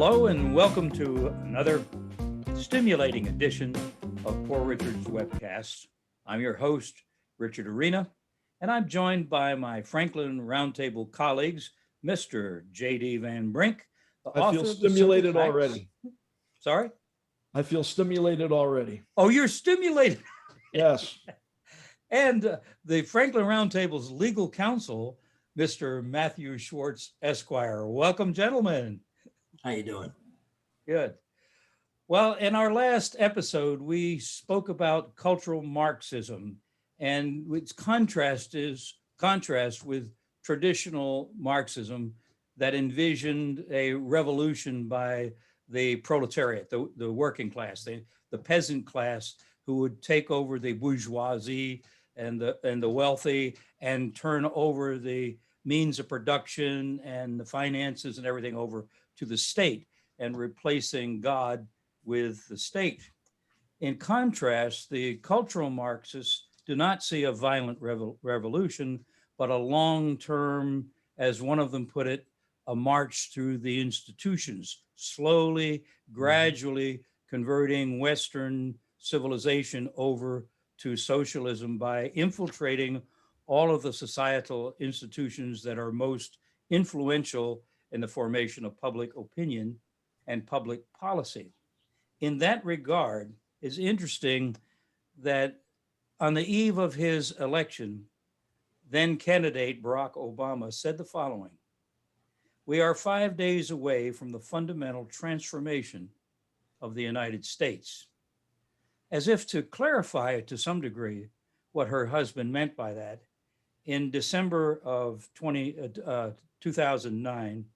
Hello and welcome to another stimulating edition of Poor Richard's Webcast. I'm your host, Richard Arena, and I'm joined by my Franklin Roundtable colleagues, Mr. J.D. Van Brink, the I author feel of the stimulated Simple Facts. already. Sorry? I feel stimulated already. Oh, you're stimulated. Yes. And the Franklin Roundtable's legal counsel, Mr. Matthew Schwartz, Esquire. Welcome, gentlemen. How you doing? Good. Well, in our last episode, we spoke about cultural Marxism and its contrast with traditional Marxism that envisioned a revolution by the proletariat, the working class, the peasant class, who would take over the bourgeoisie and the wealthy and turn over the means of production and the finances and everything over to the state, and replacing God with the state. In contrast, the cultural Marxists do not see a violent revolution, but a long-term, as one of them put it, a march through the institutions, slowly, gradually converting Western civilization over to socialism by infiltrating all of the societal institutions that are most influential in the formation of public opinion and public policy. In that regard, it's interesting that on the eve of his election, then candidate Barack Obama said the following: "We are 5 days away from the fundamental transformation of the United States." As if to clarify to some degree what her husband meant by that, in December of 2009,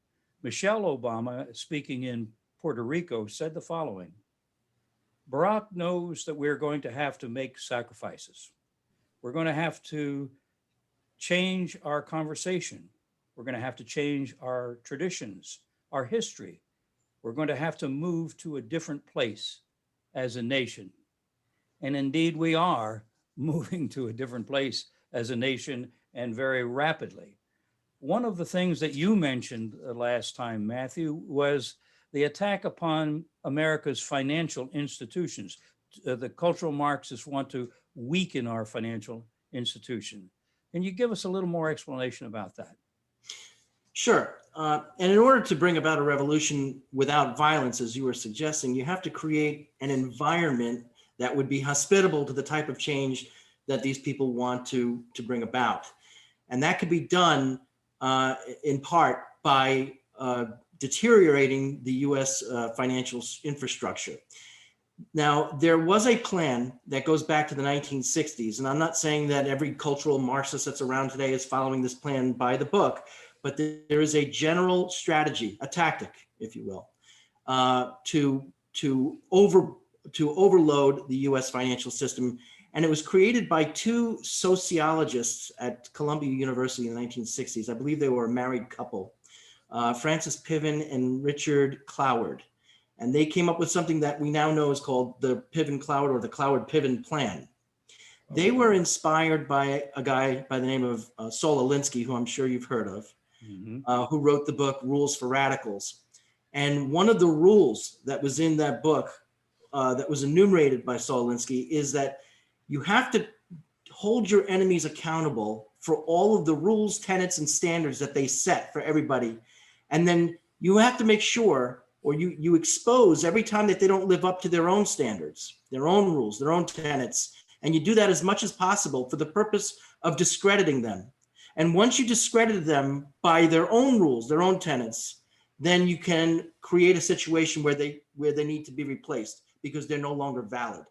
Michelle Obama, speaking in Puerto Rico, said the following: "Barack knows that we're going to have to make sacrifices. We're going to have to change our conversation. We're going to have to change our traditions, our history. We're going to have to move to a different place as a nation." And indeed, we are moving to a different place as a nation, and very rapidly. One of the things that you mentioned last time, Matthew, was the attack upon America's financial institutions. The cultural Marxists want to weaken our financial institution. Can you give us a little more explanation about that? Sure. And in order to bring about a revolution without violence, as you were suggesting, you have to create an environment that would be hospitable to the type of change that these people want to bring about. And that could be done in part by deteriorating the US financial infrastructure. Now, there was a plan that goes back to the 1960s, and I'm not saying that every cultural Marxist that's around today is following this plan by the book, but there is a general strategy, a tactic, if you will, to overload the US financial system. And it was created by two sociologists at Columbia University in the 1960s. I believe they were a married couple, Francis Piven and Richard Cloward. And they came up with something that we now know is called the Piven-Cloward or the Cloward-Piven plan. They were inspired by a guy by the name of Saul Alinsky, who I'm sure you've heard of, who wrote the book Rules for Radicals. And one of the rules that was in that book that was enumerated by Saul Alinsky is that you have to hold your enemies accountable for all of the rules, tenets, and standards that they set for everybody. And then you have to make sure, or you expose every time that they don't live up to their own standards, their own rules, their own tenets. And you do that as much as possible for the purpose of discrediting them. And once you discredit them by their own rules, their own tenets, then you can create a situation where they need to be replaced because they're no longer valid.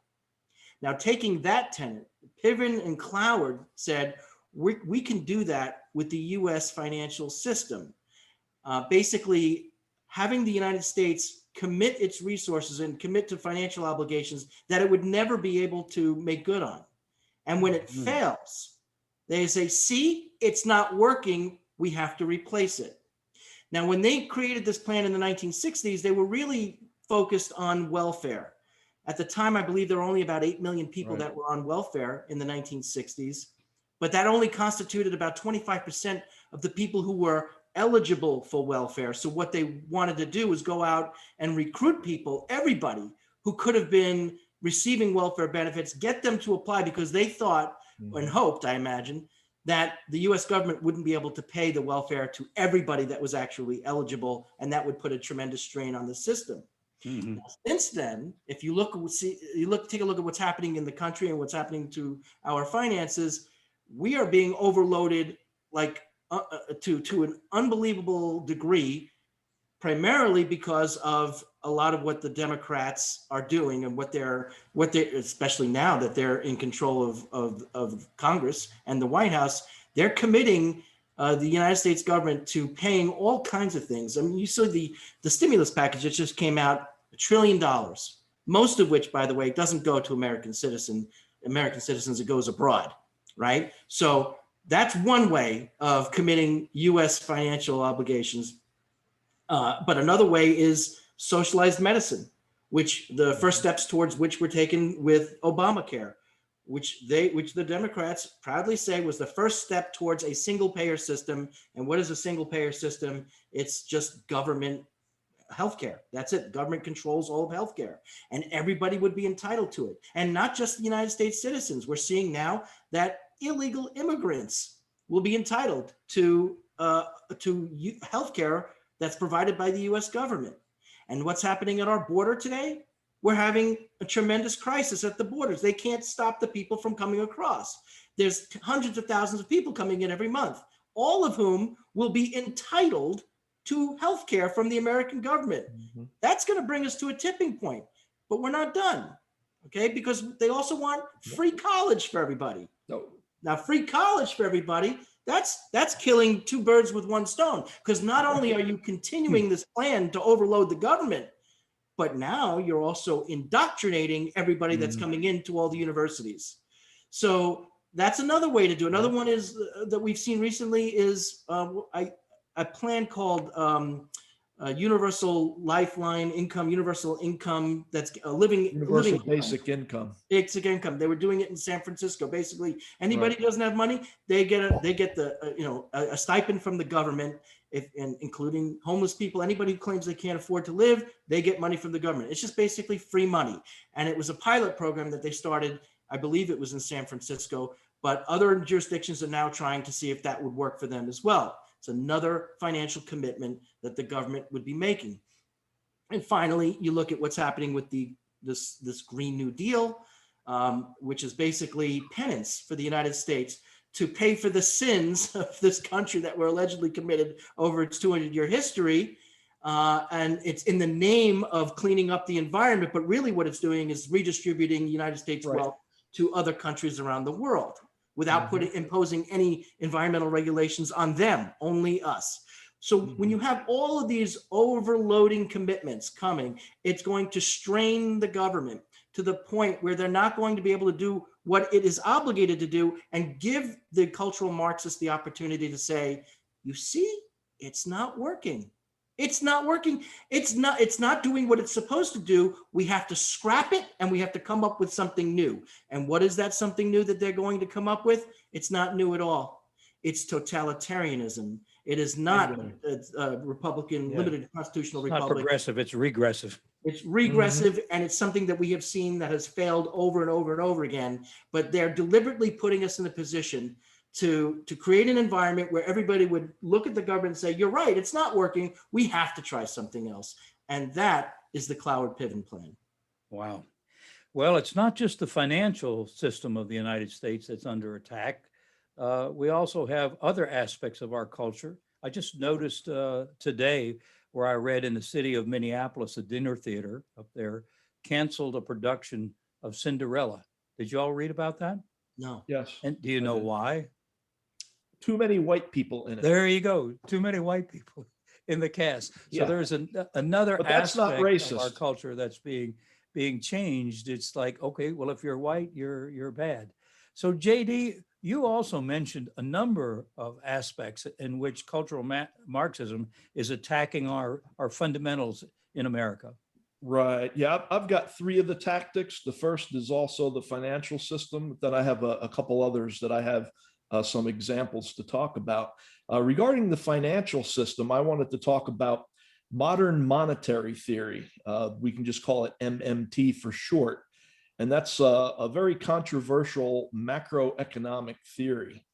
Now, taking that tenet, Piven and Cloward said, we can do that with the US financial system. Basically, having the United States commit its resources and commit to financial obligations that it would never be able to make good on. And when it fails, they say, see, it's not working, we have to replace it. Now, when they created this plan in the 1960s, they were really focused on welfare. At the time, I believe there were only about 8 million people that were on welfare in the 1960s, but that only constituted about 25% of the people who were eligible for welfare. So what they wanted to do was go out and recruit people, everybody who could have been receiving welfare benefits, get them to apply, because they thought and hoped, I imagine, that the US government wouldn't be able to pay the welfare to everybody that was actually eligible, and that would put a tremendous strain on the system. Mhm. Since then, if you take a look at what's happening in the country and what's happening to our finances, we are being overloaded like to an unbelievable degree, primarily because of a lot of what the Democrats are doing and what they're especially now that they're in control of Congress and the White House, they're committing the United States government to paying all kinds of things. I mean, you saw the stimulus package that just came out, $1 trillion, most of which, by the way, doesn't go to American citizens, it goes abroad, right? So that's one way of committing US financial obligations. But another way is socialized medicine, which the first steps towards which were taken with Obamacare, which the Democrats proudly say was the first step towards a single payer system. And what is a single payer system? It's just government healthcare. That's it. Government controls all of healthcare, and everybody would be entitled to it. And not just the United States citizens. We're seeing now that illegal immigrants will be entitled to healthcare that's provided by the US government. And what's happening at our border today? We're having a tremendous crisis at the borders. They can't stop the people from coming across. There's hundreds of thousands of people coming in every month, all of whom will be entitled to healthcare from the American government. That's going to bring us to a tipping point, but we're not done, okay? Because they also want free college for everybody. No. Now, free college for everybody, that's killing two birds with one stone, because not only are you continuing this plan to overload the government, but now you're also indoctrinating everybody that's coming into all the universities. So that's another way to do it. Another one is that we've seen recently is a plan called universal lifeline income, universal income, that's a Universal basic income. Basic income. They were doing it in San Francisco. Basically, anybody who doesn't have money, they get a stipend from the government, and including homeless people. Anybody who claims they can't afford to live, they get money from the government. It's just basically free money. And it was a pilot program that they started. I believe it was in San Francisco, but other jurisdictions are now trying to see if that would work for them as well. It's another financial commitment that the government would be making. And finally, you look at what's happening with this Green New Deal, which is basically penance for the United States to pay for the sins of this country that were allegedly committed over its 200-year history. And it's in the name of cleaning up the environment, but really what it's doing is redistributing United States wealth to other countries around the world without imposing any environmental regulations on them, only us. So when you have all of these overloading commitments coming, it's going to strain the government to the point where they're not going to be able to do what it is obligated to do, and give the cultural Marxists the opportunity to say, you see, it's not working. It's not working. It's not doing what it's supposed to do. We have to scrap it, and we have to come up with something new. And what is that something new that they're going to come up with? It's not new at all. It's totalitarianism. It is not a Republican, limited constitutional republic. Not progressive, it's regressive. It's regressive, and it's something that we have seen that has failed over and over and over again. But they're deliberately putting us in a position to create an environment where everybody would look at the government and say, you're right, it's not working. We have to try something else. And that is the Cloward-Piven plan. Wow. Well, it's not just the financial system of the United States that's under attack. We also have other aspects of our culture. I just noticed today where I read in the city of Minneapolis, a dinner theater up there canceled a production of Cinderella. Did you all read about that? No. Yes. And do you know why? Too many white people in it. There you go. Too many white people in the cast. So there's another But that's not aspect racist. of our culture that's being changed. It's like, okay, well, if you're white, you're bad. So JD, you also mentioned a number of aspects in which cultural Marxism is attacking our fundamentals in America. Right. Yeah, I've got three of the tactics. The first is also the financial system. Then I have a couple others that I have some examples to talk about. Regarding the financial system, I wanted to talk about modern monetary theory. We can just call it MMT for short. And that's a very controversial macroeconomic theory.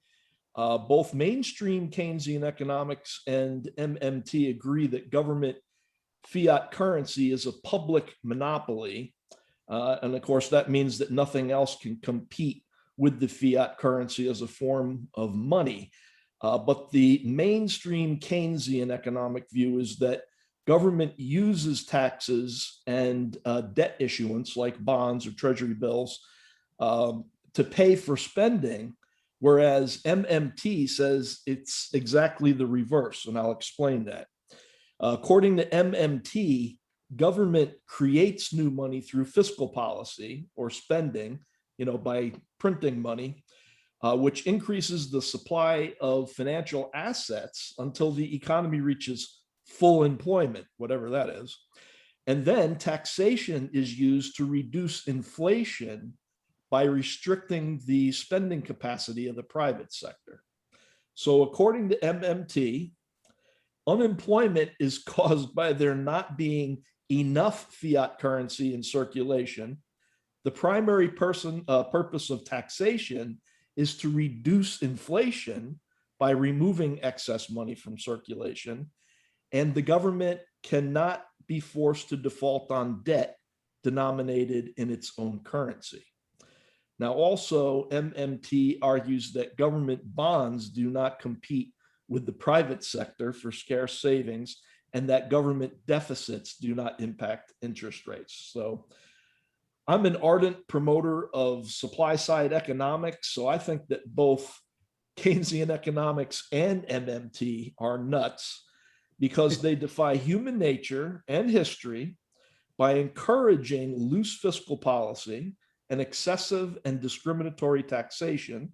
Both mainstream Keynesian economics and MMT agree that government fiat currency is a public monopoly. And of course, that means that nothing else can compete with the fiat currency as a form of money. But the mainstream Keynesian economic view is that government uses taxes and debt issuance like bonds or treasury bills to pay for spending, whereas MMT says it's exactly the reverse, and I'll explain that. According to MMT, government creates new money through fiscal policy or spending, by printing money, which increases the supply of financial assets until the economy reaches full employment, whatever that is. And then taxation is used to reduce inflation by restricting the spending capacity of the private sector. So according to MMT, unemployment is caused by there not being enough fiat currency in circulation. The primary purpose of taxation is to reduce inflation by removing excess money from circulation. And the government cannot be forced to default on debt denominated in its own currency. Now, also, MMT argues that government bonds do not compete with the private sector for scarce savings, and that government deficits do not impact interest rates. So I'm an ardent promoter of supply side economics, so I think that both Keynesian economics and MMT are nuts because they defy human nature and history by encouraging loose fiscal policy and excessive and discriminatory taxation,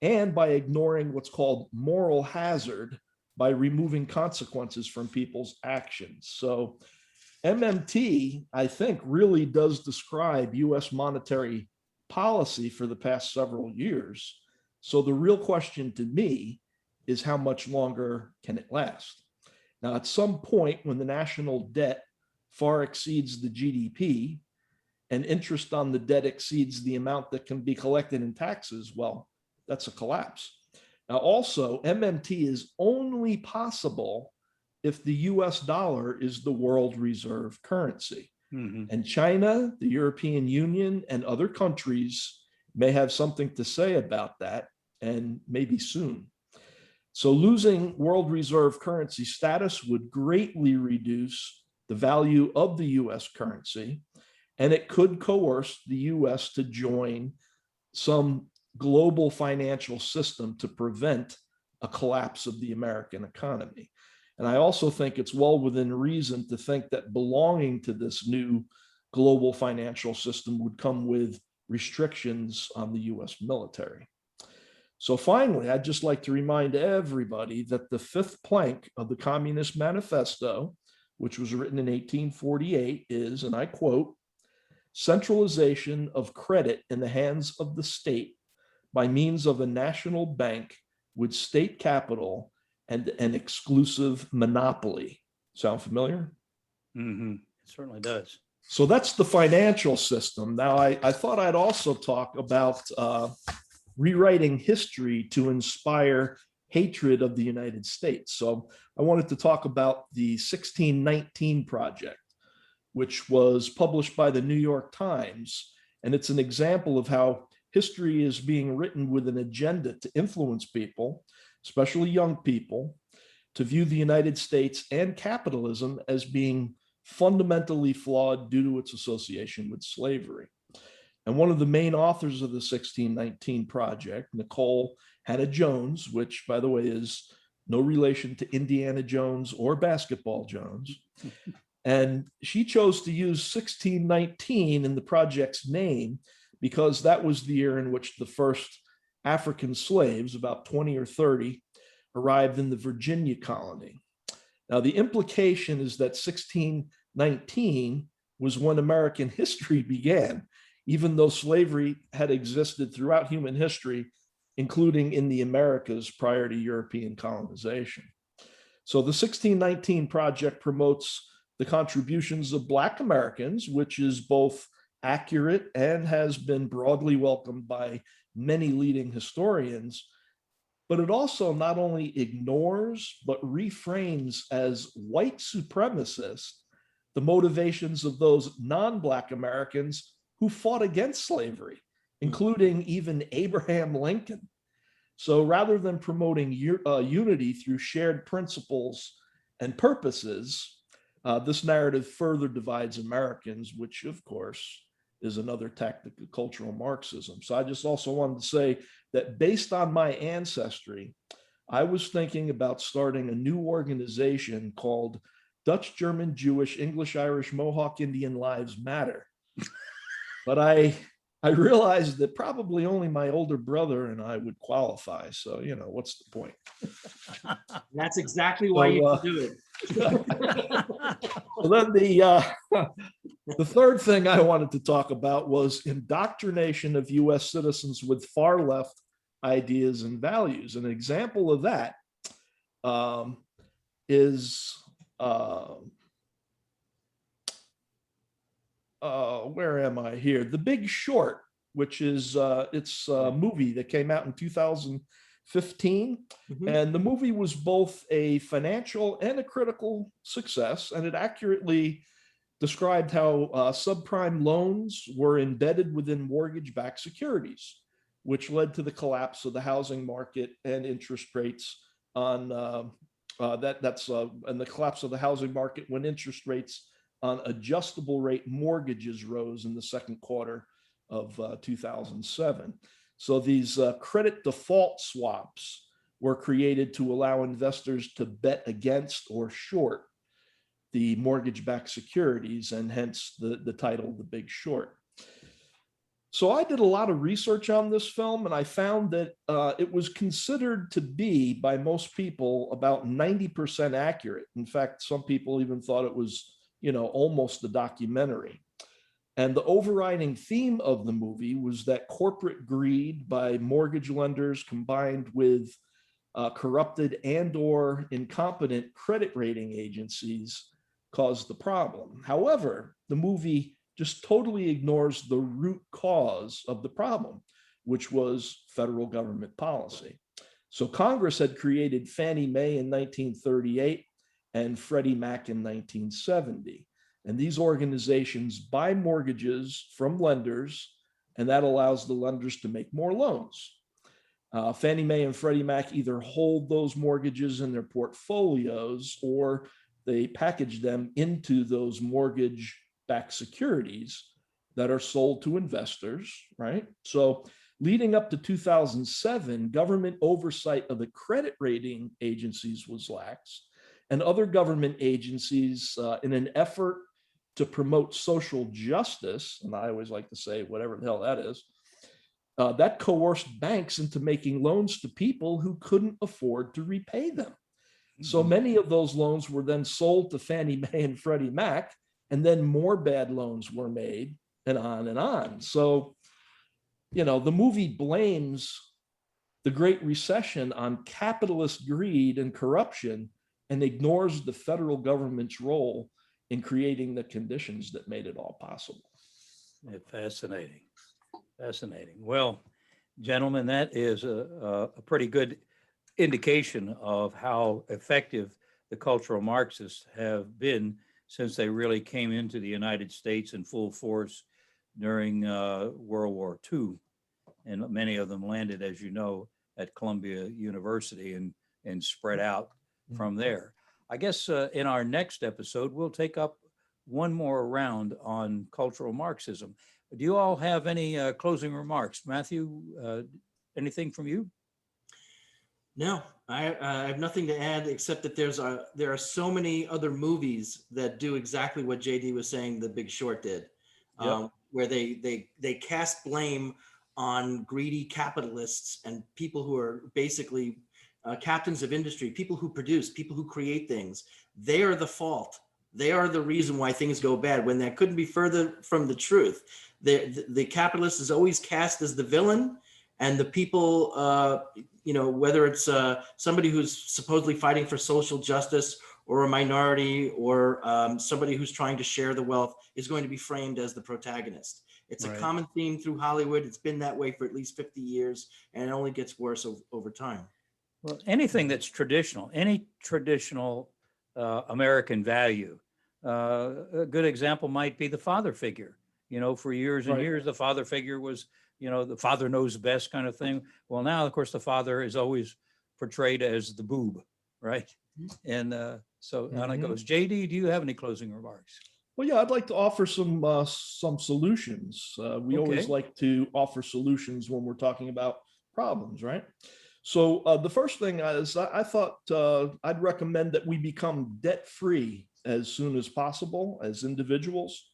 and by ignoring what's called moral hazard by removing consequences from people's actions. So MMT, I think, really does describe US monetary policy for the past several years. So the real question to me is how much longer can it last? Now, at some point when the national debt far exceeds the GDP and interest on the debt exceeds the amount that can be collected in taxes, well, that's a collapse. Now, also, MMT is only possible if the US dollar is the world reserve currency. Mm-hmm. And China, the European Union, and other countries may have something to say about that, and maybe soon. So losing world reserve currency status would greatly reduce the value of the US currency, and it could coerce the US to join some global financial system to prevent a collapse of the American economy. And I also think it's well within reason to think that belonging to this new global financial system would come with restrictions on the US military. So finally, I'd just like to remind everybody that the fifth plank of the Communist Manifesto, which was written in 1848, is, and I quote, centralization of credit in the hands of the state by means of a national bank with state capital and an exclusive monopoly. Sound familiar? Mm-hmm. It certainly does. So that's the financial system. Now, I thought I'd also talk about rewriting history to inspire hatred of the United States. So I wanted to talk about the 1619 Project, which was published by the New York Times. And it's an example of how history is being written with an agenda to influence people, especially young people, to view the United States and capitalism as being fundamentally flawed due to its association with slavery. And one of the main authors of the 1619 Project, Nicole Hannah-Jones, which, by the way, is no relation to Indiana Jones or Basketball Jones, and she chose to use 1619 in the project's name because that was the year in which the first African slaves, about 20 or 30, arrived in the Virginia colony. Now, the implication is that 1619 was when American history began, even though slavery had existed throughout human history including in the Americas prior to European colonization. So the 1619 Project promotes the contributions of Black Americans, which is both accurate and has been broadly welcomed by many leading historians. But it also not only ignores, but reframes as white supremacist the motivations of those non-Black Americans who fought against slavery, including even Abraham Lincoln. So rather than promoting unity through shared principles and purposes, this narrative further divides Americans, which of course is another tactic of cultural Marxism. So I just also wanted to say that based on my ancestry, I was thinking about starting a new organization called Dutch, German, Jewish, English, Irish, Mohawk, Indian Lives Matter. But I realized that probably only my older brother and I would qualify. So, you know, what's the point? That's exactly why you do it. So then the third thing I wanted to talk about was indoctrination of US citizens with far left ideas and values. An example of that is where am I here? The Big Short, which is it's a movie that came out in 2015. And the movie was both a financial and a critical success, and it accurately described how subprime loans were embedded within mortgage-backed securities, which led to the collapse of the housing market and interest rates on and the collapse of the housing market when interest rates on adjustable rate mortgages rose in the second quarter of 2007. So these credit default swaps were created to allow investors to bet against or short the mortgage-backed securities, and hence the title, The Big Short. So I did a lot of research on this film, and I found that it was considered to be, by most people, about 90% accurate. In fact, some people even thought it was, you know, almost a documentary. And the overriding theme of the movie was that corporate greed by mortgage lenders combined with corrupted and or incompetent credit rating agencies caused the problem. However, the movie just totally ignores the root cause of the problem, which was federal government policy. So Congress had created Fannie Mae in 1938 and Freddie Mac in 1970. And these organizations buy mortgages from lenders, and that allows the lenders to make more loans. Fannie Mae and Freddie Mac either hold those mortgages in their portfolios or they package them into those mortgage-backed securities that are sold to investors, right? So leading up to 2007, government oversight of the credit rating agencies was lax, and other government agencies, in an effort to promote social justice, and I always like to say whatever the hell that is, that coerced banks into making loans to people who couldn't afford to repay them. So many of those loans were then sold to Fannie Mae and Freddie Mac, and then more bad loans were made, and on and on. So, you know, the movie blames the Great Recession on capitalist greed and corruption and ignores the federal government's role in creating the conditions that made it all possible. Fascinating. Fascinating. Well, gentlemen, that is a pretty good indication of how effective the cultural Marxists have been since they really came into the United States in full force during World War II. And many of them landed, as you know, at Columbia University and spread out from there. I guess in our next episode, we'll take up one more round on cultural Marxism. Do you all have any closing remarks? Matthew, anything from you? No, I have nothing to add except that there are so many other movies that do exactly what JD was saying The Big Short did, where they cast blame on greedy capitalists and people who are basically captains of industry, people who produce, people who create things. They are the fault. They are the reason why things go bad, when that couldn't be further from the truth. The capitalist is always cast as the villain, and the people, whether it's somebody who's supposedly fighting for social justice, or a minority, or somebody who's trying to share the wealth, is going to be framed as the protagonist. It's Right. a common theme through Hollywood. It's been that way for at least 50 years, and it only gets worse over time. Well, anything that's traditional, any traditional American value. A good example might be the father figure. For years and Right. years, the father figure was, the father knows best kind of thing. Well, now, of course, the father is always portrayed as the boob, right? And so on it goes. JD, do you have any closing remarks? Well, yeah, I'd like to offer some solutions. We always Okay. like to offer solutions when we're talking about problems, right? So the first thing is I thought I'd recommend that we become debt-free as soon as possible as individuals.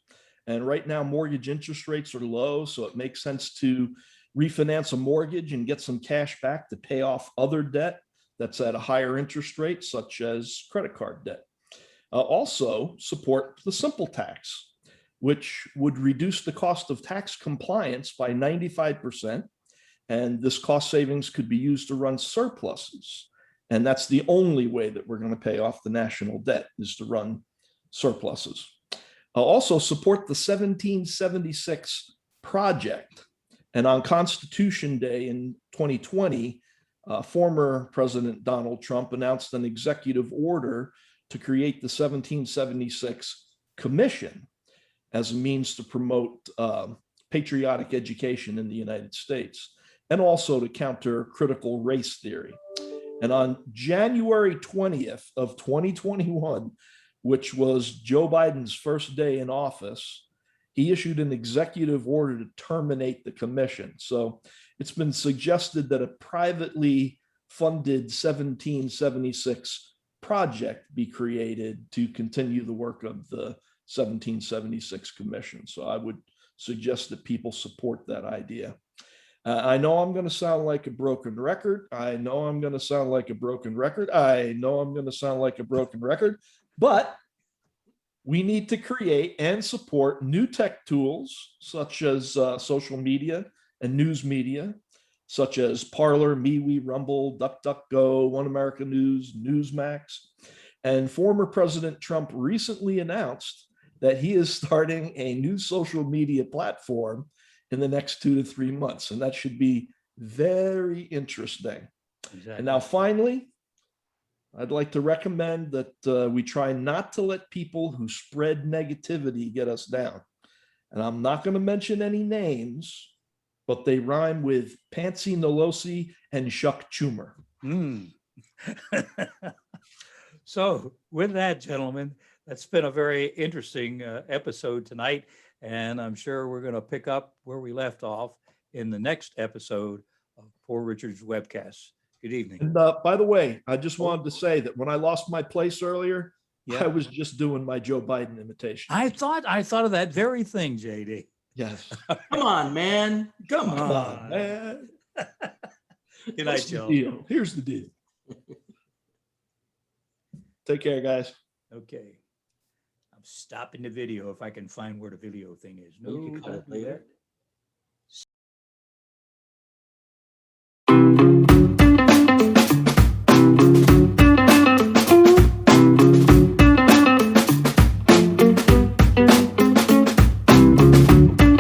And right now, mortgage interest rates are low, so it makes sense to refinance a mortgage and get some cash back to pay off other debt that's at a higher interest rate, such as credit card debt. Also support the simple tax, which would reduce the cost of tax compliance by 95%. And this cost savings could be used to run surpluses. And that's the only way that we're going to pay off the national debt, is to run surpluses. Also support the 1776 project. And on Constitution Day in 2020, former President Donald Trump announced an executive order to create the 1776 Commission as a means to promote patriotic education in the United States, and also to counter critical race theory. And on January 20th of 2021, which was Joe Biden's first day in office, he issued an executive order to terminate the commission. So it's been suggested that a privately funded 1776 project be created to continue the work of the 1776 Commission. So I would suggest that people support that idea. I know I'm going to sound like a broken record. But we need to create and support new tech tools such as social media and news media, such as Parler, MeWe, Rumble, DuckDuckGo, One America News, Newsmax. And former President Trump recently announced that he is starting a new social media platform in the next 2 to 3 months. And that should be very interesting. Exactly. And now finally, I'd like to recommend that we try not to let people who spread negativity get us down. And I'm not going to mention any names, but they rhyme with Pansy Nolosi and Chuck Schumer. So with that, gentlemen, that's been a very interesting episode tonight. And I'm sure we're going to pick up where we left off in the next episode of Poor Richard's Webcast. Good evening. And by the way, I just wanted to say that when I lost my place earlier, I was just doing my Joe Biden imitation. I thought of that very thing, JD. Yes. Come on, man. Come on, man. Good night, Joe. Here's the deal. Take care, guys. Okay. I'm stopping the video if I can find where the video thing is. No, you can cut it later.